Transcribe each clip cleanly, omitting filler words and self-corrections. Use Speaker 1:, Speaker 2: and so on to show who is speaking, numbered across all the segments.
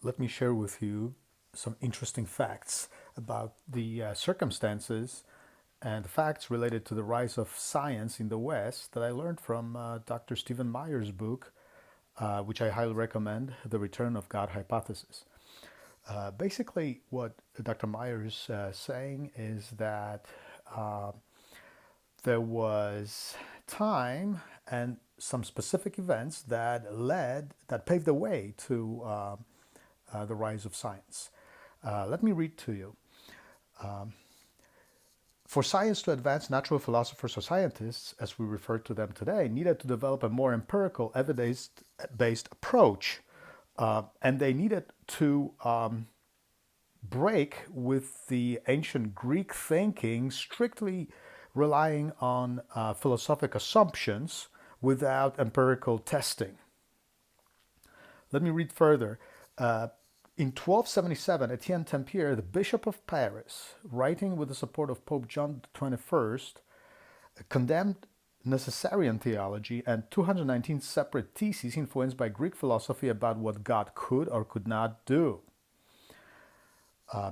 Speaker 1: let me share with you some interesting facts about the circumstances and the facts related to the rise of science in the West that I learned from Dr. Stephen Meyer's book, which I highly recommend, The Return of God Hypothesis. Basically, what Dr. Meyer is saying is that uh, there was time and some specific events that paved the way to the rise of science. Let me read to you. For science to advance, natural philosophers or scientists, as we refer to them today, needed to develop a more empirical, evidence-based approach, and they needed to break with the ancient Greek thinking, strictly relying on philosophic assumptions without empirical testing. Let me read further. In 1277, Etienne Tempier, the Bishop of Paris, writing with the support of Pope John XXI, condemned Necessarian theology and 219 separate theses influenced by Greek philosophy about what God could or could not do.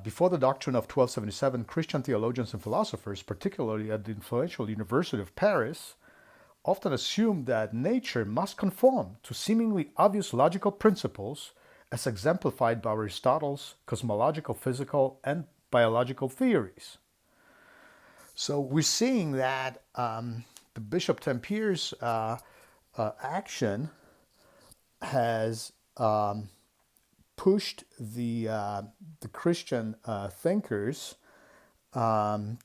Speaker 1: Before the doctrine of 1277, Christian theologians and philosophers, particularly at the influential University of Paris, often assumed that nature must conform to seemingly obvious logical principles as exemplified by Aristotle's cosmological, physical, and biological theories. So we're seeing that the Bishop Tempier's action has pushed the Christian thinkers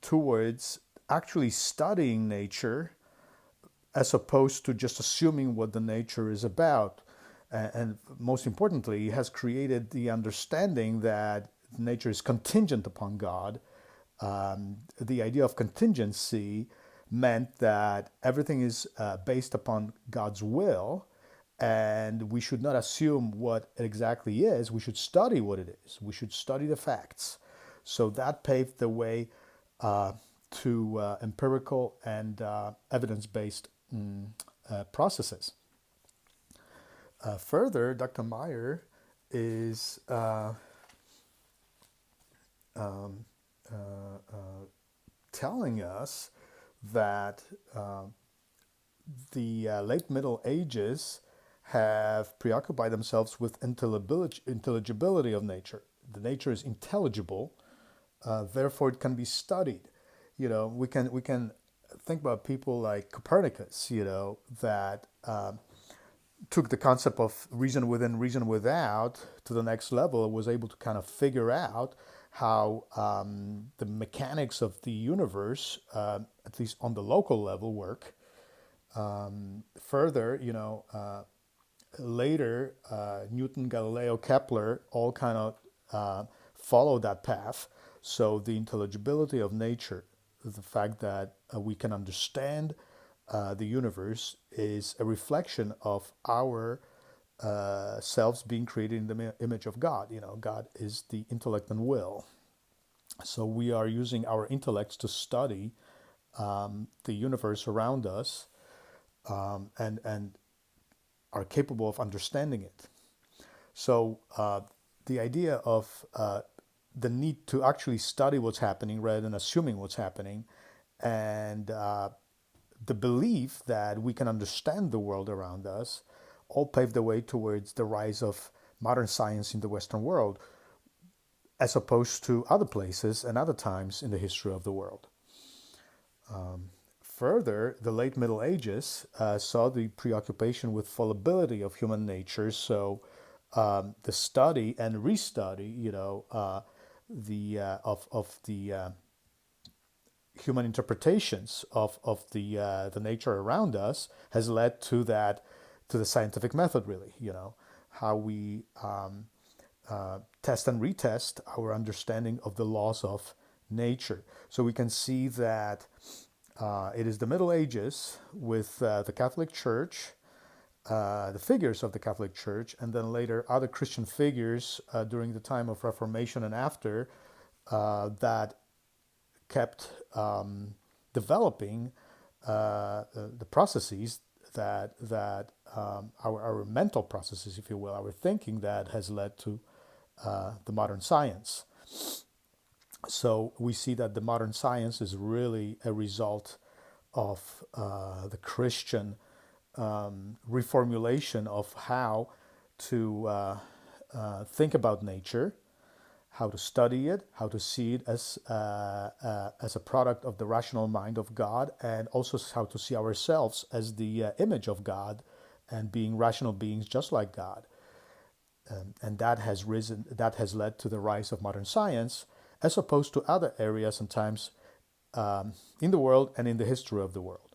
Speaker 1: towards actually studying nature as opposed to just assuming what the nature is about. And most importantly, it has created the understanding that nature is contingent upon God. The idea of contingency meant that everything is based upon God's will, and we should not assume what it exactly is. We should study what it is. We should study the facts. So that paved the way to empirical and evidence-based processes. Further, Dr. Meyer is telling us that the late Middle Ages have preoccupied themselves with intelligibility of nature. The nature is intelligible, therefore it can be studied. We can think about people like Copernicus, that took the concept of reason within, reason without to the next level. It was able to kind of figure out how the mechanics of the universe, at least on the local level, work. Further, later, Newton, Galileo, Kepler all kind of followed that path. So the intelligibility of nature, the fact that we can understand the universe, is a reflection of our selves being created in the image of God. God is the intellect and will. So we are using our intellects to study the universe around us, and are capable of understanding it. So the idea of the need to actually study what's happening rather than assuming what's happening, and the belief that we can understand the world around us, all paved the way towards the rise of modern science in the Western world, as opposed to other places and other times in the history of the world. Further, the late Middle Ages saw the preoccupation with fallibility of human nature. So the study and restudy, of the human interpretations of the nature around us has led to the scientific method. Really, how we test and retest our understanding of the laws of nature. So we can see that it is the Middle Ages with the Catholic Church, the figures of the Catholic Church, and then later other Christian figures during the time of Reformation and after, that kept developing the processes that our mental processes, if you will, our thinking, that has led to the modern science. So we see that the modern science is really a result of the Christian reformulation of how to think about nature, how to study it, how to see it as a product of the rational mind of God, and also how to see ourselves as the image of God and being rational beings just like God. And that has led to the rise of modern science, as opposed to other areas and times in the world and in the history of the world.